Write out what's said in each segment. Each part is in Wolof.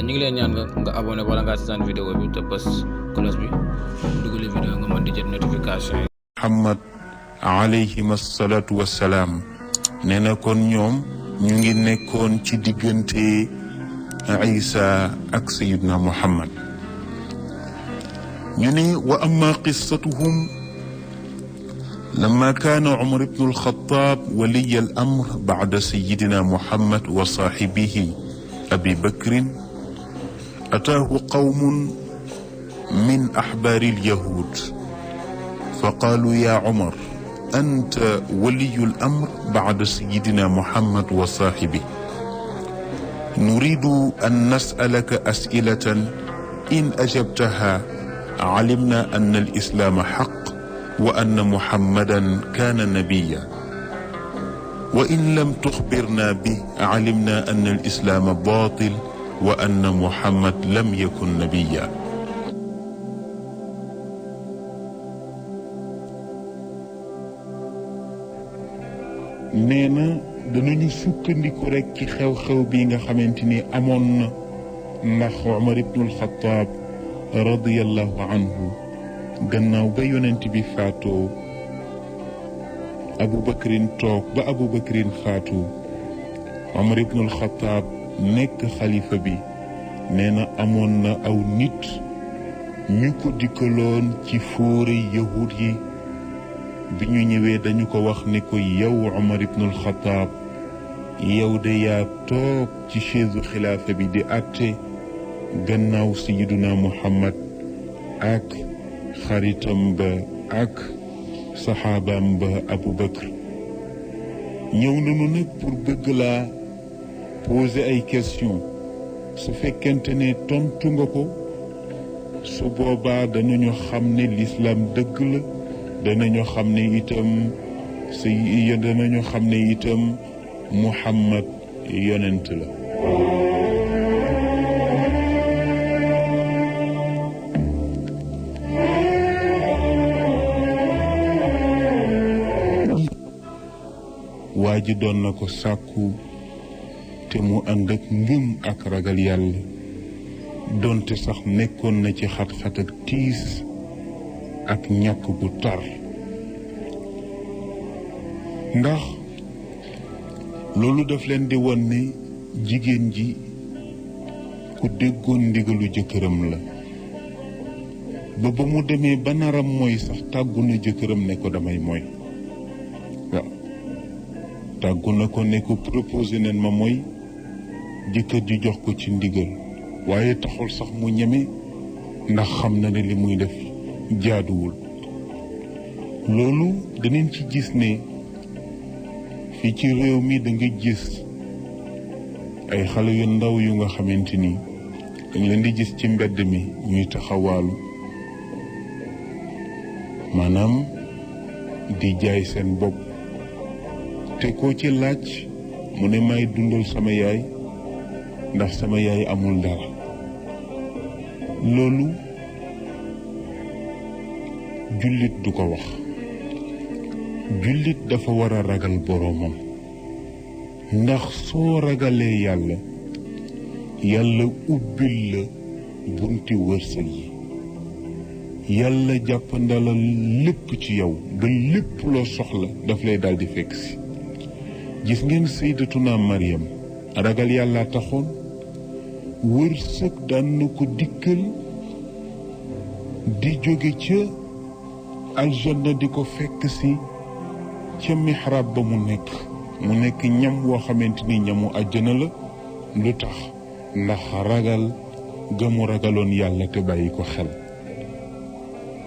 ñu ngi leen ñaan nga abonné wala nga seetaan vidéo bi te bës cloche bi dugal vidéo nga mën di jot notification yi. Muhammad alayhim assalatu wassalaam nee na kon ñoom ñu ngi nekkoon ci diggante Isa ak Sayyidna Muhammad ñu ne wa amma qissatuhum لما كان عمر بن الخطاب ولي الأمر بعد سيدنا محمد وصاحبه أبي بكر أتاه قوم من أحبار اليهود فقالوا يا عمر أنت ولي الأمر بعد سيدنا محمد وصاحبه نريد أن نسألك أسئلة إن أجبتها علمنا أن الإسلام حق وأن محمدا كان نبيا وإن لم تخبرنا به علمنا أن الإسلام باطل وأن محمد لم يكن نبيا nee na danañu sukkandiku rekk ci xew-xew bi nga xamante ni amoon na ndax Umar ibnul Xattaab radiyallahu anhu gannaaw ba yonent bi faatoo Abu Bakrin toog ba Abu Bakrin faatu Umar ibnul Xattaab nekk xalifa bi nee na amoon na aw nit ñu ko dikkaloon ci fóore yahud yi bi ñu ñëwee dañu ko wax ni ko yow Umar ibnul Xattaab yow de yaa toog ci chaise xilaafa bi di àtte gannaaw Sayyiduna Muhammad ak xaritam ba ak saxaabaam ba Abu Bakr ñëw nañu nag pour bëgg laa poser ay question su fekkente ne tontu nga ko su boobaa danañu xam ne lislaam dëgg la danañu xam ne itam Muhammad yonent la waa ji doon na ko sàkku te mu ànd ak ngëm ak ragal yàlla doonte sax nekkoon na ci xat-xat ak tiis ak ñàkk bu tar ndax loolu daf leen di won ne jigéen ji ku déggoon ndigalu jëkkëram la ba mu demee ba naram mooy sax tàggu na jëkkëram ne ko damay mooy waaw tàggu na ko ne ko proposé nen ma mooy jëkkër ji jox ko ci ndigal waaye taxul sax mu ñeme ndax xam na ne li muy def jaaduwul loolu danañ ci gis ne fii ci réew mi da nga gis ay xale yu ndaw yu nga xamante ni dañ leen di gis ci mbedd mi ñuy taxawaalu maanaam di jaay seen bopp te koo ci laaj mu ne may dundal sama yaay ndax sama yaay amul dara loolu jullit du ko wax jullit dafa war a ragal boroomam ndax soo ragalee yàlla yàlla ubbil la bunti wërsëg yi yàlla jàppandalal lépp ci yow ba lépp loo soxla daf lay daldi fekk si gis ngeen sayyidatuna Maryam ragal yàlla taxoon wërsëg daan na ko dikkal di jóge ca aljanna di ko fekk si ca mihrab ba mu nekk ñam woo xamante ni ñamu àjjana la lu tax ndax ragal ga mu ragaloon yàlla te bàyyi ko xel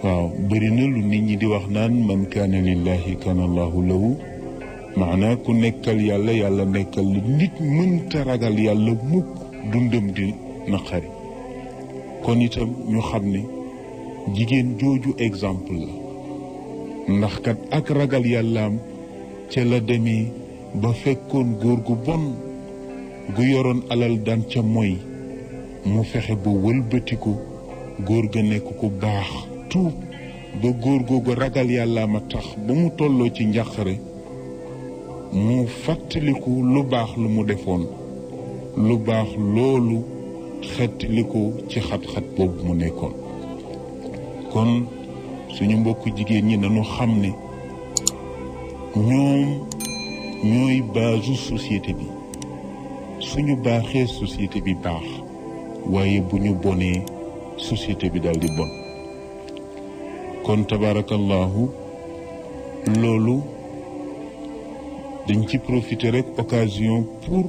waaw bëri na lu nit ñi di wax naan man kaana lillahi kaana allahu lahu maanaa ku nekkal yàlla yàlla nekkal li nit mënta ragal yàlla mukk dundam di naqari kon itam ñu xam ne jigéen jooju exemple la ndax kat ak ragal yàllaam ca la demee ba fekkoon góor gu bon gu yoroon alal daan ca moy mu fexe ba wëlbatiku góor ga nekk ku baax tuub ba góor googu ragal yàllaam a tax ba mu tolloo ci njàqare mu fàttaliku lu baax lu mu defoon lu baax loolu xettali ko ci xat-xat boobu mu nekkoon. kon suñu mbokk jigéen ñi nañu xam ne ñoom ñooy baasu société bi. suñu baaxee société bi baax, waaye bu ñu bonee société bi daal di bon. kon tabarakallahu loolu dañ ci profiter rek occasion pour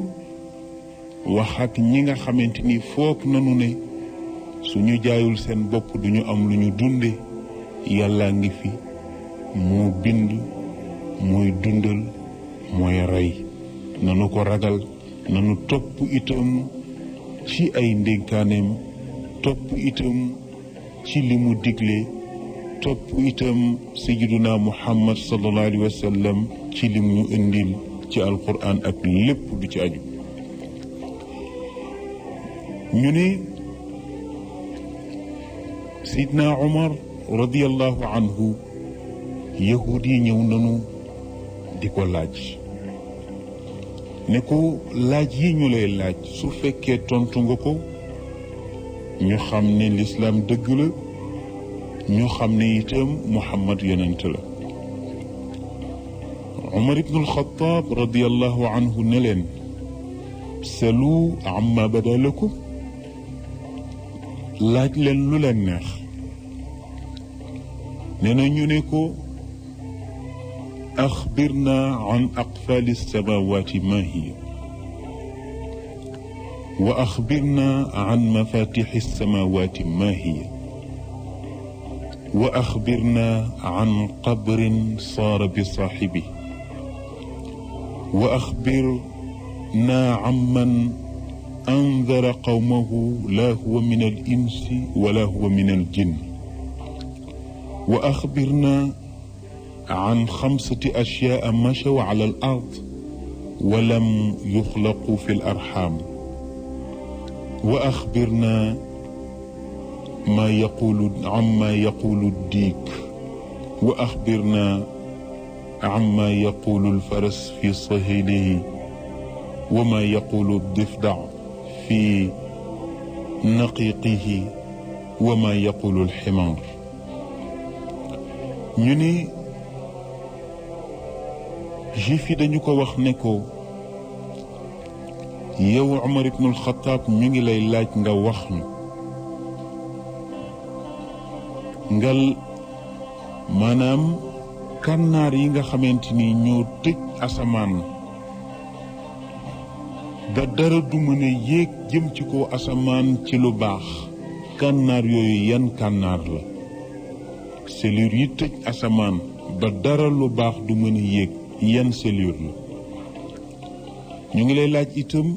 wax ak ñi nga xamante ni foog nañu ne suñu jaayul seen bopp duñu am lu ñu dunde. yàlla ngi fi, moo bind, mooy dundal, mooy rey. nanu ko ragal, nanu topp itam ci ay ndénkaaneem, topp itam ci li mu digle, topp itam sayyiduna Muhammad sallallahu alayhi wa sallam ci lim ñu indil ci alquran ak lépp du ci aju. ñu ne Seydina Omar radiyallahu anhu yahud yi ñëw nanu di ko laaj ne ko laaj yi ñu lay laaj su fekkee tontu nga ko ñu xam ne lislaam dëgg la, ñu xam ne itam Muhammad yonent la. Umar ibn al-Khattab radiyallahu anhu ne leen salu amma bada lakum, laaj leen lu leen neex. nee na ñu ne ko axbirna an aqfali samawati ma hiya wa axbirna an mafatixi samawati ma hiya wa axbirna an qabrin saara bi saaxibi wa axbirna amman andara qawmahu la huwa min al insi wala huwa min al jinn wa axbirna an xamsati ashyaa machaw ala al ard wa lam yuxlaqu fi l arxam wa axbirna ma yaqulu amma yaqulu diik wa axbirna amma yaqulu lfaras fi sahilihi wa ma yaqulu difda fi naqiqihi wa ma yaqulu lximaar. ñu ne juif yi dañu ko wax ne ko yow Umar ibn al-Khattab ñu ngi lay laaj nga wax ñu ngal maanaam kànnaar yi nga xamante ni ñoo tëj asamaan ba dara du mën a yéeg jëm ci kaw asamaan ci lu baax. kànnaar yooyu yan kànnaar la? cellule yi tëj asamaan ba dara lu baax du mën a yéeg yan cellule la? ñu ngi lay laaj itam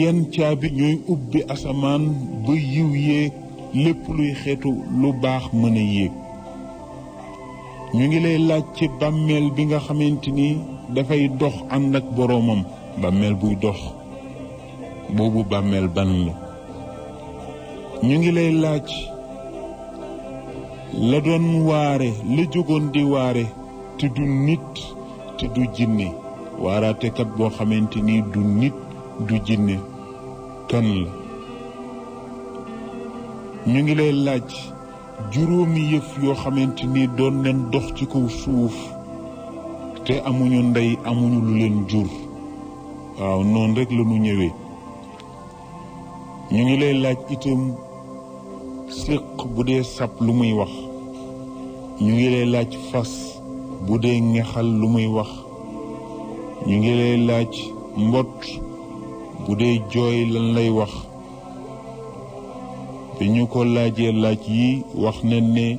yan caabi ñooy ubbi asamaan ba yiw yéeg lépp luy xeetu lu baax mën a yéeg. ñu ngi lay laaj ci bàmmeel bi nga xamante ni dafay dox ànd ak boroomam. bàmmeel buy dox boobu bàmmeel ban la? ñu ngi lay laaj la doon waare, la jógoon di waare te du nit te du jinne, waaraatekat boo xamante ni du nit du jinne, kan la? ñu ngi lay laaj juróomi yëf yoo xamante ni doon leen dox ci kaw suuf te amuñu ndey amuñu lu leen jur. waaw noonu rek la ñu ñëwee. ñu ngi lay laaj itam séq bu dee sab lu muy wax. ñu ngi lay laaj fas bu dee ngexal lu muy wax. ñu ngi lay laaj mbott bu dee jooy lan lay wax. bi ñu ko laajee laaj yi wax na ne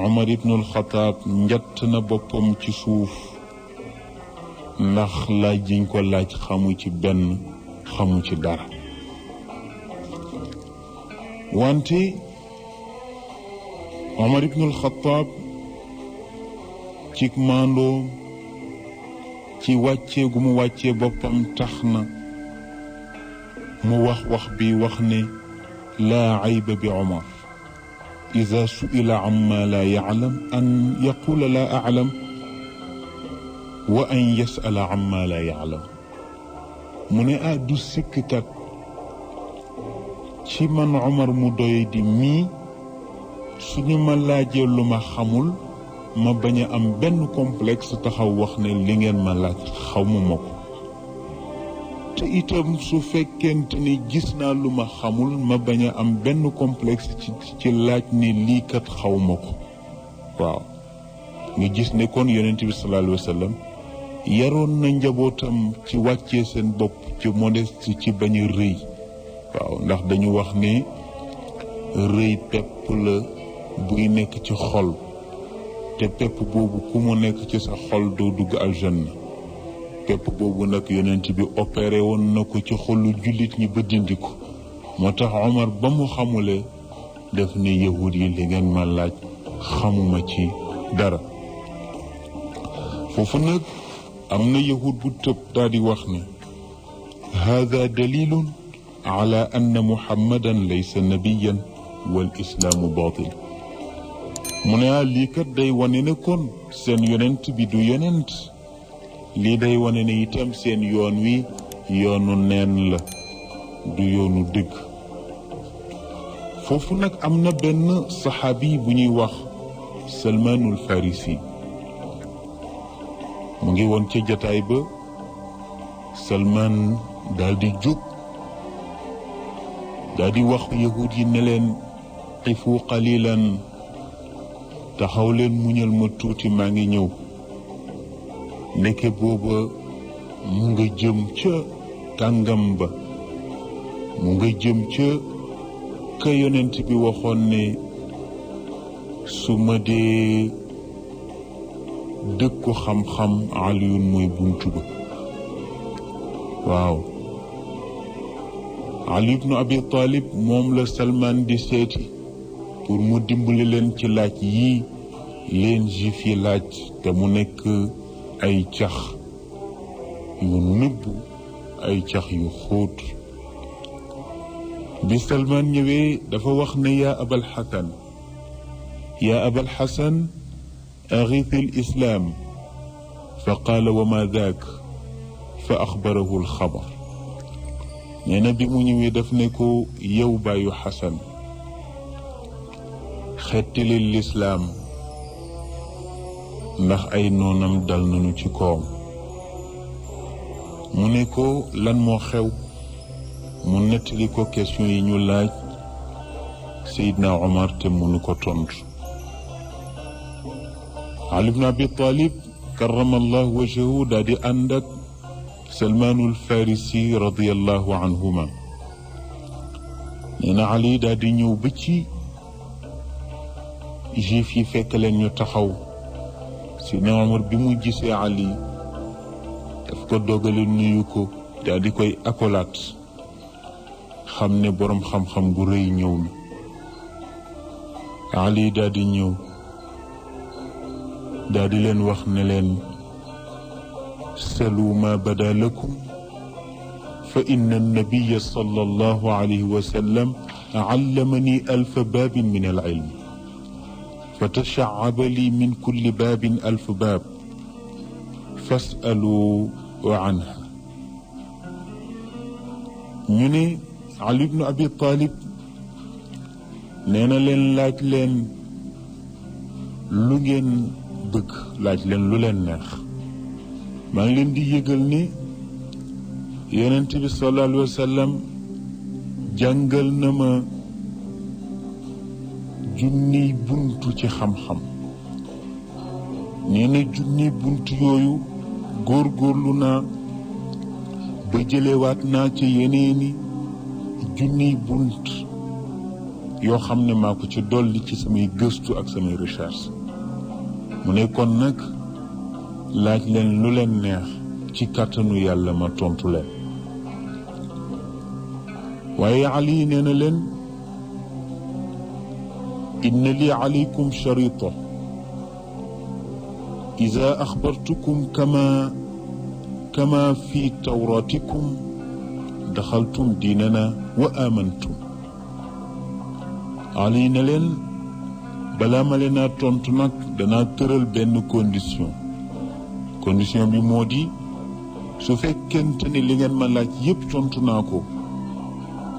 Umar ibnul Xataab njatt na boppam ci suuf ndax laaj yiñ ko laaj xamu ci benn, xamu ci dara. wante Umar ibnul Xataab ci maandoo ci wàccee gu mu wàccee boppam tax na mu wax bi wax ne laa ayba bi Umar ida su'ila amma laa ya'lam an yaqula laa a'lam wa an yas'ala amma laa ya'lam. mu ne du sikkkat ci man Omar mu doy di mii suñu ma laajee lu ma xamul ma bañ a am benn complexe taxaw wax ne li ngeen ma laaj xamuma ko te itam su fekkente ni gis naa lu ma xamul ma bañ a am benn complexe ci laaj ne lii kat xawma ko waaw nga gis ne kon yonent bi sallallahu alayhi wa sallam yaroon na njabootam ci wàccee seen bopp ci modeste ci bañ a rëy waaw ndax dañu wax ne rëy pepp la buy nekk ci xol te pepp boobu ku mu nekk ci sa xol doo dugg aljanna pepp boobu nag yonent bi opéré woon na ko ci xolu jullit ñi ba dindi ko moo tax Omar ba mu xamulee def ne yahud yi li ngeen ma laaj xamuma ci dara foofu nag am na yahud bu tëb daal di wax ne hada dalilun ala anna muhammadan laysa nabiyan wal islaamu batil mu ne lii kat day wane ne kon seen yonent bi du yonent lii day wane ne itam seen yoon wi yoonu neen la du yoonu dëgg foofu nag am na benn saxaabi bu ñuy wax salmaanul farisi mu ngi woon ca jataay ba salmaan daal di jóg daal di wax yahud yi ne leen xifu qalilan taxaw leen muñal ma tuuti maa ngi ñëw nekke booba mu nga jëm ca kàngam ba mu nga jëm ca ka yonent bi waxoon ne su ma dee dëkku xam-xam Aliyun mooy buntu ba waaw Ali ibnu Abi Talib moom la Salman di seeti pour mu dimbali leen ci laaj yii leen juif yi laaj te mu nekk ay cax yu nëbb ay cax yu xóot bi Salman ñëwee dafa wax ne yaa abal xasan أغث الإسلام فقال وما ذاك فأخبره الخبر نينا بي مو ñëwee daf ne ko yow baayu xasan xettali lislaam ndax ay noonam dal nañu ci koom mu ne ko lan moo xew mu nettali ko question yi ñu laaj Seydina Omar te mënu ko tontu Ali ibn Abi Talib karamallahu wajhahu daa di ànd ak Salmaanul Farisi radiyallahu anhuma nee na Ali daa di ñëw ba ci juif yi fekk leen ñu taxaw Seydina Omar bi mu gisee Ali daf ko dogale nuyu ko daa di koy akolaat xam ne boroom xam-xam gu rëy ñëw na Ali daa di ñëw daa di leen wax ne leen salu ma bada lakum fa inna annabiya sallallahu alayhi wa sallam allamani alfa baabin min alilm fa tashaccaba li min kulli baabin alf baab fasalu anha ñu ne Ali ibnu Abi Talib nee na leen laaj leen lu ngeen bëgg laaj leen lu leen neex maa ngi leen di yëgal ni yonent bi sallallahu alayhi wa sallam jàngal na ma junniy buntu ci xam-xam nee na junniy buntu yooyu góorgóorlu naa ba jëlewaat naa ca yeneeni junniy bunt yoo xam ne maa ko ci dolli ci samay gëstu ak samay recherche mu ne kon nag laaj leen lu leen neex ci kàttanu yàlla ma tontu leen waaye Ali nee na leen inna li alaykum sharita ida axbartukum kama fi tawratikum daxaltum diinana wa amantum Ali ne leen balaa ma leen a tontu nag danaa tëral benn condition bi moo di su fekkente ni li ngeen ma laaj yépp tontu naa ko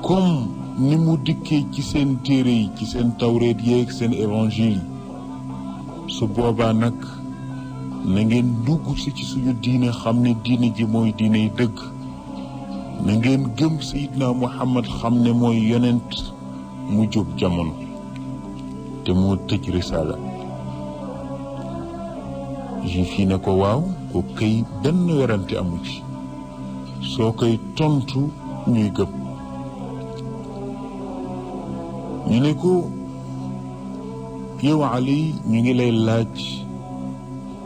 comme ni mu dikkee ci seen téere yi ci seen tawreet yeeg seen évangile yi su boobaa nag na ngeen dugg si ci suñu diine xam ne diine ji mooy diine yi dëgg na ngeen gëm Seydina Muhammad xam ne mooy yonent mu jub jamono te moo tëj risaala juif yi ne ko waaw ko kay benn werante amu ci soo koy tontu ñuy gëm ñu ne ko yow Ali ñu ngi lay laaj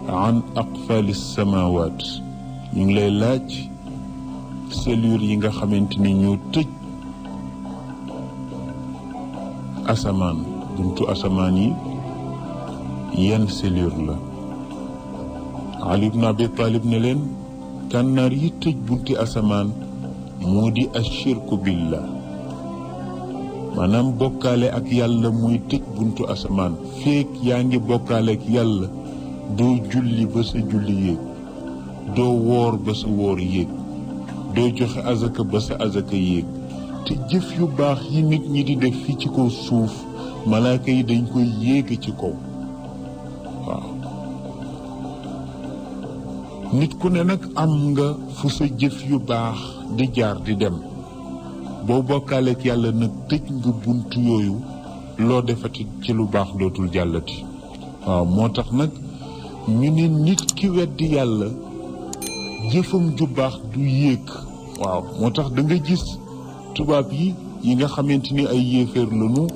an aqfali samawaat ñu ngi lay laaj cellule yi nga xamante ni ñoo tëj asamaan buntu asamaan yi yan cellule la Ali ibn Abi Talib ne leen kànnaar yi tëj bunti asamaan moo di ashirku billah maanaam bokkaale ak yàlla muy tëj buntu asamaan feek yaa ngi bokkaale ak yàlla doo julli ba sa julli yéeg doo woor ba sa woor yéeg doo joxe azaka ba sa azaka yéeg te jëf yu baax yi nit ñi di def fii ci kaw suuf malaaka yi dañ koy yéege ci kaw waaw nit ku ne nag am nga fu sa jëf yu baax di jaar di dem boo bokkaaleek yàlla nag tëj nga bunt yooyu loo defati ci lu baax dootul jàllati waaw moo tax nag ñu ne nit ki weddi yàlla jëfam ju baax du yéeg waaw moo tax da nga gis tubaab yi nga xamante ni ay yéeféer lañu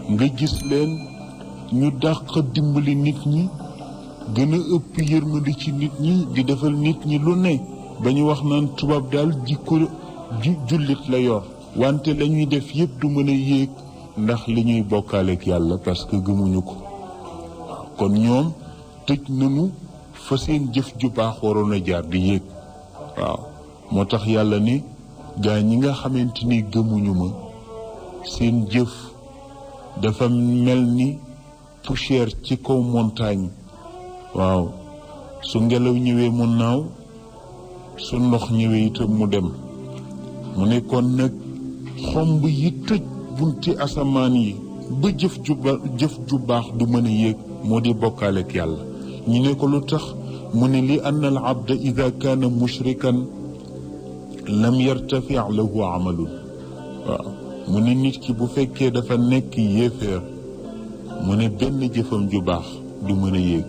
nga gis leen ñu dàq dimbali nit ñi gën a ëpp yërmande ci nit ñi di defal nit ñi lu ne ba ñu wax naan tubaab daal jikko jullit la yor wante lañuy def yépp du mën a yéeg ndax li ñuy bokkaaleek yàlla parce que gëmuñu ko waaw kon ñoom tëj nañu fa seen jëf ju baax waroon a jaar di yéeg waaw moo tax yàlla ne gaa ñi nga xamante ni gëmuñu ma seen jëf dafa mel ni poussière ci kaw montagne waaw su ngelaw ñëwee mu naaw su ndox ñëwee itam mu dem mu ne kon nag xomb yi tëj bunti asamaan yi ba jëf ju baax du mën a yéeg moo di bokkaaleek yàlla ñu ne ko lu tax mu ne li anna al abda ida kaana mushrikan lam yartafi lahu amalun waaw mu ne nit ki bu fekkee dafa nekk yéeféer mu ne benn jëfam ju baax du mën a yéeg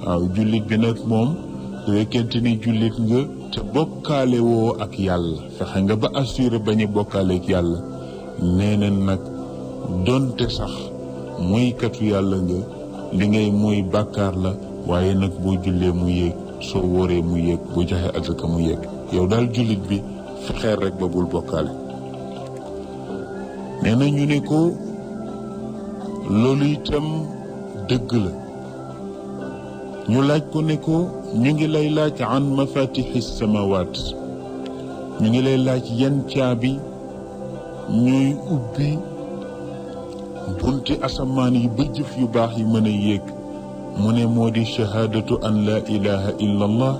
waaw jullit bi nag moom su fekkente ni jullit nga te bokkaale woo ak yàlla fexe nga ba assuré bañu bokkaale ak yàlla nee na nag donte sax moykatu yàlla nga li ngay mooy bàkkaar la waaye nag boo jullee mu yéeg soo wóoree mu yéeg boo joxe azaka mu yéeg yow daal jullit bi fexeel rek ba bul bokkaale nee na ñu ne ko loolu itam dëgg la ñu laaj ko ne ko ñu ngi lay laaj an mafatixi samawaat ñu ngi lay laaj yan caabi ñooy ubbi bunti asamaan yi ba jëf yu baax yi mën a yéeg mu ne moo di shahaadatu an la ilaha illa allah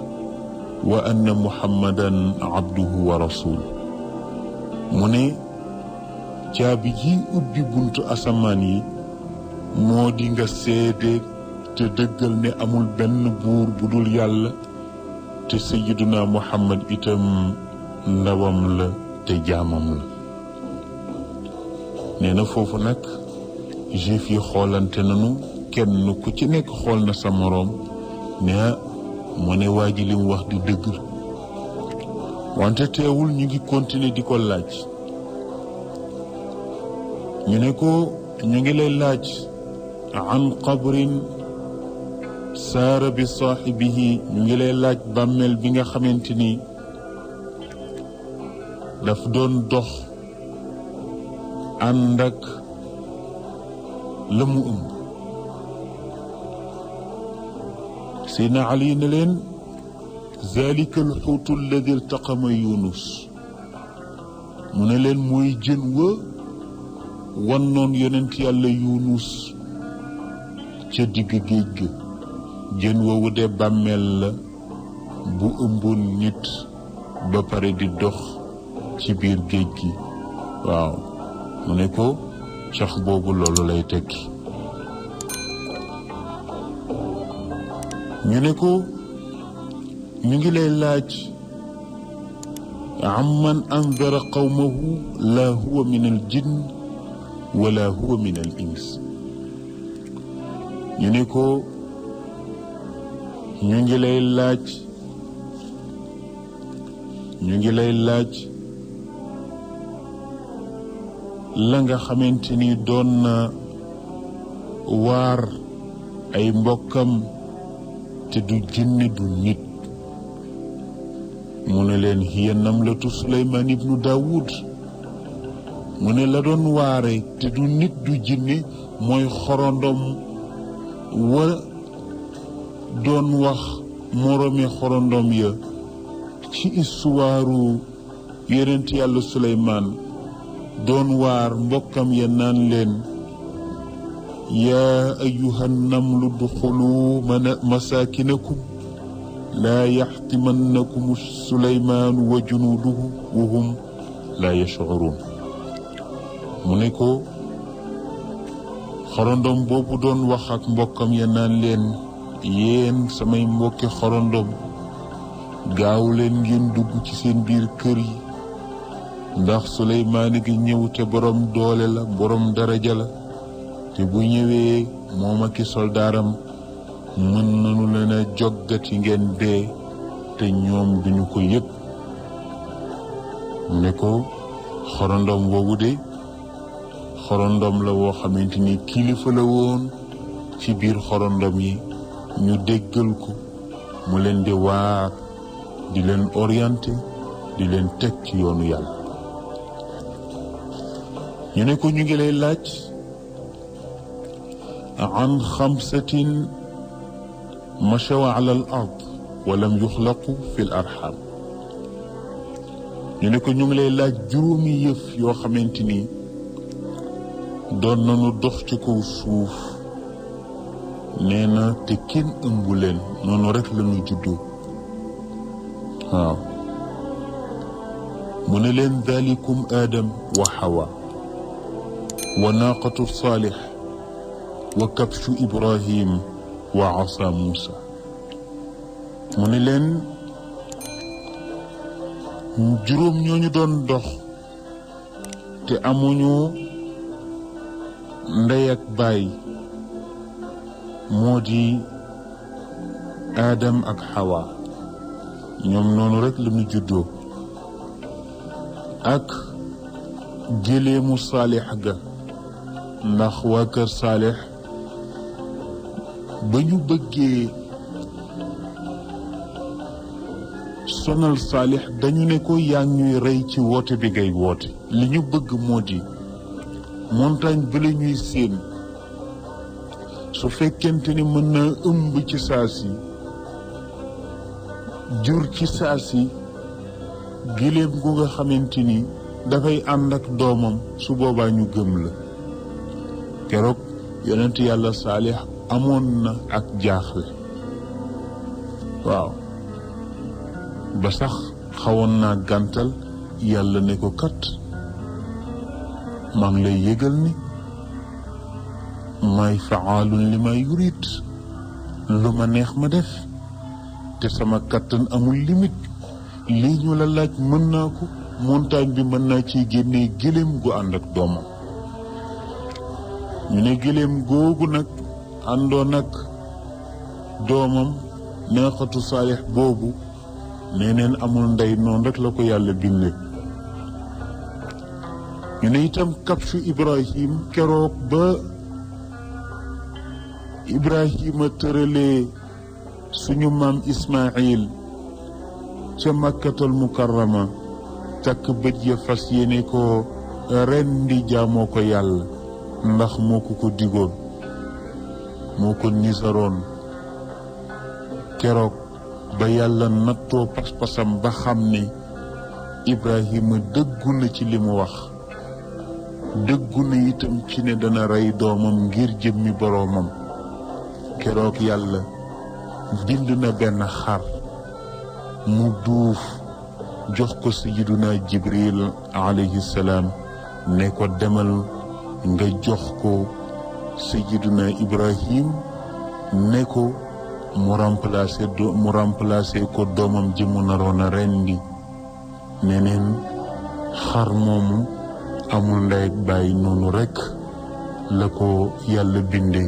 wa anna muhammadan abduhu wa rasul mu ne caabi ji ubbi buntu asamaan yi moo di nga seede te dëggal ne amul benn buur bu dul yàlla te sayyiduna muhammad itam ndawam la te jaamam la nee na foofu nag juif yi xoolante nañu kenn ku ci nekk xool na sa moroom ne mu ne waa ji li mu wax di dëgg wante teewul ñu ngi continuer di ko laaj ñu ne ko ñu ngi lay laaj an qabrin saara bi saaxibihi ñu ngi lay laaj bàmmeel bi nga xamante ni daf doon dox ànd ak la mu ëmb Seydina Ali ne leen zalika alxuutu alladi iltaqama Yunus mu ne leen mooy jën wa wannoon yonent yàlla Yunus ca digg géej ga jën woowu de bàmmeel la bu ëmboon nit ba pare di dox ci biir géej gi waaw mu ne ko cax boobu loolu lay tekki. ñu ne ko ñu ngi lay laaj amman andara qawmahu la huwa min al jinn wala huwa min al ins. ñu ne ko ñu ngi lay laaj la nga xamante ni doon na waar ay mbokkam te du jinne du nit. mu ne leen hiya namlatu Suleymaan ibnu Daawud. mu ne la doon waare te du nit du jinne mooy xorondom wa doon wax moroomi xorondom ya ci istuwaaru yonent yàlla Suleymaan doon waar mbokkam ya naan leen yaa ayyuhan namlu duxulu masaakinakum laa yaxtimannakum Suleymaanu wa junuuduhu wa hum laa yashcuruun. mu ne ko xorondom boobu doon wax ak mbokkam ya naan leen yéen samay mbokki xorondom gaaw leen ngeen dugg ci seen biir kër yi ndax Suleymaan gi ñëw te borom doole la borom daraja la te bu ñëwee moom ak i soldaaram mën nañu leen a joggati ngeen dee te ñoom duñu ko yëg. mu ne ko xorondom boobu de xorondom la woo xamante ni kilifa la woon ci biir xorondom yi ñu déggal ko mu leen di waar di leen orienté di leen teg ci yoonu yàlla. ñu ne ko ñu ngi lay laaj an xamsatin machaw ala al ard wa lam yuxlaqu fi l arxam. ñu ne ko ñu ngi lay laaj juróomi yëf yoo xamante ni doon nañu dox ci kaw suuf nee na te kenn ëmbu leen noonu rek lañu juddoo. waaw mu ne leen dalikum aadam wa xawa wa naaqatu saalix wa kabshu ibrahim wa asa muusa. mu ne leen juróom ñooñu doon dox te amuñu ndey ak baay moo di aadam ak xawa ñoom noonu rek lañu juddoo ak géléemu saalix ga ndax waa kër saalix ba ñu bëggee sonal saalix dañu ne ko yaa ñuy rey ci woote bi ngay woote li ñu bëgg moo di montagne ba la ñuy séen su fekkente ni mën na ëmb ci saa si jur ci saa si giléem gu nga xamante ni dafay ànd ak doomam su boobaa ñu gëm la. keroog yonent yàlla saalix amoon na ak jaaxle waaw ba sax xawoon naa gàntal yàlla ne ko kat maa ngi lay yëgal ni may faalun li may yurit lu ma neex ma def te sama kattan amul limite lii ñu la laaj mën naa ko montagne bi mën naa ciy génnee gëléem gu ànd ak doomam. ñu ne gëléem googu nag àndoon ak doomam neexatu saalix boobu nee neen amul ndey noonu rek la ko yàlla bindee. ñu ne itam kabsu ibrahim keroog ba ibrahima tëralee suñu maam ismail ca makkatal mukarrama takk bët ya fas yéene ko rendi jaamoo ko yàlla ndax moo ko digoon moo ko nisaroon. keroog ba yàlla nattoo pas-pasam ba xam ni ibrahima dëggu na ci li mu wax dëggu na itam ci ne dana rey doomam ngir jëmmi boroomam. keroog yàlla bind na benn xar mu duuf jox ko sayyiduna jibril alayhi salaam ne ko demal nga jox ko Sayyiduna Ibrahim ne ko mu remplacer ko doomam ji mu naroon a rendi neneen xar moomu amul ndey ak bàyyi noonu rekk la ko yàlla binde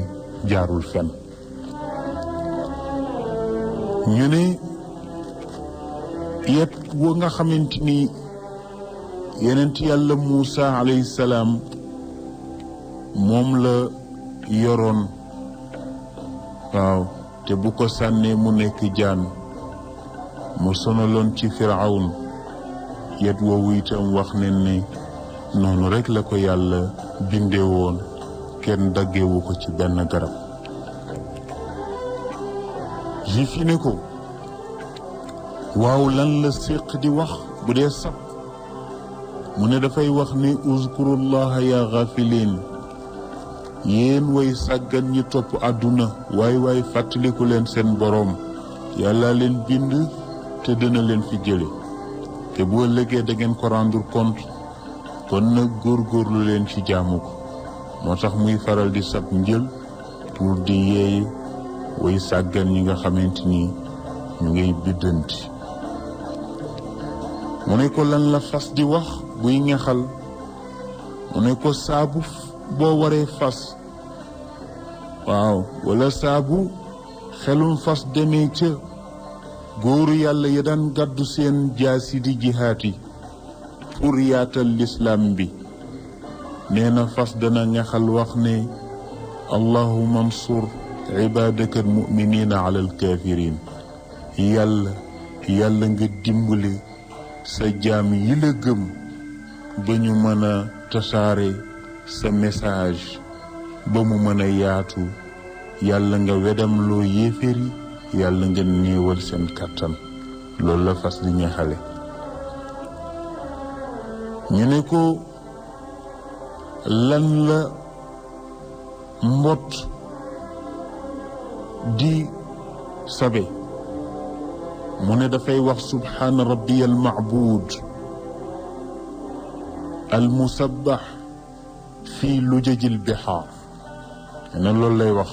jaarul fen ñu ne yet wa nga xamante ni yonent yàlla Muusa alayhi salaam moom la yoroon waaw te bu ko sànnee mu nekk jaan mu sonaloon ci Firawun yet woowu itam wax nen ne noonu rekk la ko yàlla bindee woon kenn daggewu ko ci benn garab juif yi ne ko waaw lan la séq di wax bu dee sab mu ne dafay wax ni uzkurullaha ya ghafilin yéen way sàggan ñi topp àdduna waay fàttaliku leen seen boroom yàlla leen bind te dina leen fi jële te bu ëllëgee da ngeen ko rendre compte kon nag góorgóorlu leen ci jaamu ko moo tax muy faral di sab njël pour di yeey way sàggan ñi nga xamante ni ñu ngay biddanti mu ne ko lan la fas di wax buy ngexal mu ne ko saabu boo waree fas waaw wala saabu xelum fas demee ca góoru yàlla ya daan gàddu seen jaasi di jihaati pour yaatal lislaam bi nee na fas dana ngexal wax ne allahumma ansur ibadaka almuminina ala alkafirin yàlla nga dimbali sa jaam yi la gëm ba ñu mën a tasaare sa message ba mu mën a yaatu yàlla nga wedam loo yéeféri yàlla nga néewal seen kàttan loolu la fas di ñaxale ñu ne ko lan la mbott di sabe mu ne dafay wax subhaana rabbiya almacbuud almusabbax fii lujajil bixaar ne loolu lay wax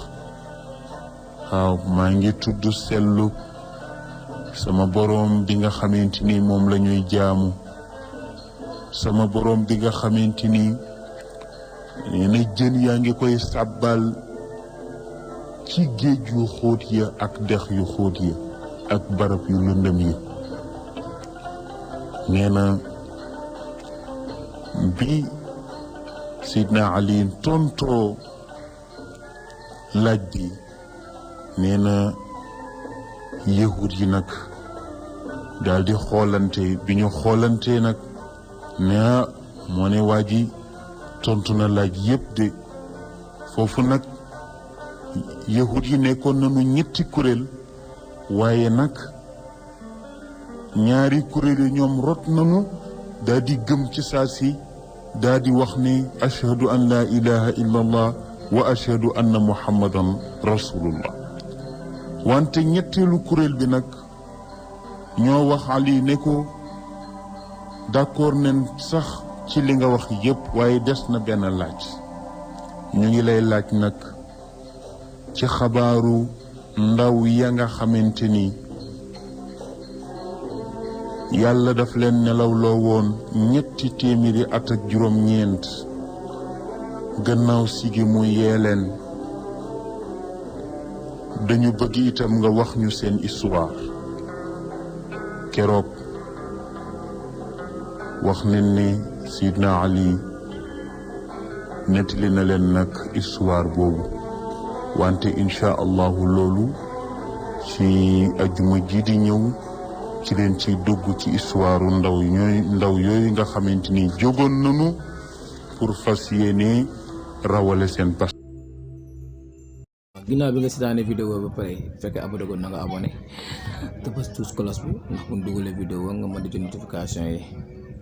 waaw maa ngi tudd sellu sama boroom bi nga xamante ni moom la ñuy jaamu sama boroom bi nga xamante ni nee na jën yaa ngi koy sàbbal ci géej yu xóot ya ak dex yu xóot ya ak barab yu lëndëm yi nee na bi Sidna Ali tontoo laaj bi nee na yahud yi nag daal di xoolante bi ñu xoolante nag ne moo ne waa ji tontu na laaj yépp de foofu nag yahud yi nekkoon nañu ñetti kuréel waaye nag ñaari kuréel yi ñoom rot nañu daal di gëm ci saa si daal di wax ni ashhadu an la ilaha illa allah wa ashhadu anna muhammadan rasulullah wante ñetteelu kuréel bi nag ñoo wax Ali ne ko d'accord nañ sax ci li nga wax yépp waaye des na benn laaj ñu ngi lay laaj nag ci xabaaru ndaw ya nga xamante ni yàlla daf leen nelawloo woon 300 at ak juróom-ñeent gannaaw sigi mu yee leen dañu bëgg itam nga wax ñu seen histoire keroog wax nañ ne Sidna Ali nettali na leen nag histoire boobu wante incha allahu loolu ci ajuma ji di ñëw ci leen ci dugg ci histoire ndaw yooyu nga xamante ni jógoon nañu pour fas yéene rawale seen pas. ginnaaw bi nga seetaanee vidéo ba pare fekkee abonné ko na nga abonné te bës tous cloche bi ndax bu ñu dugalee vidéo nga mën di jot notification yi.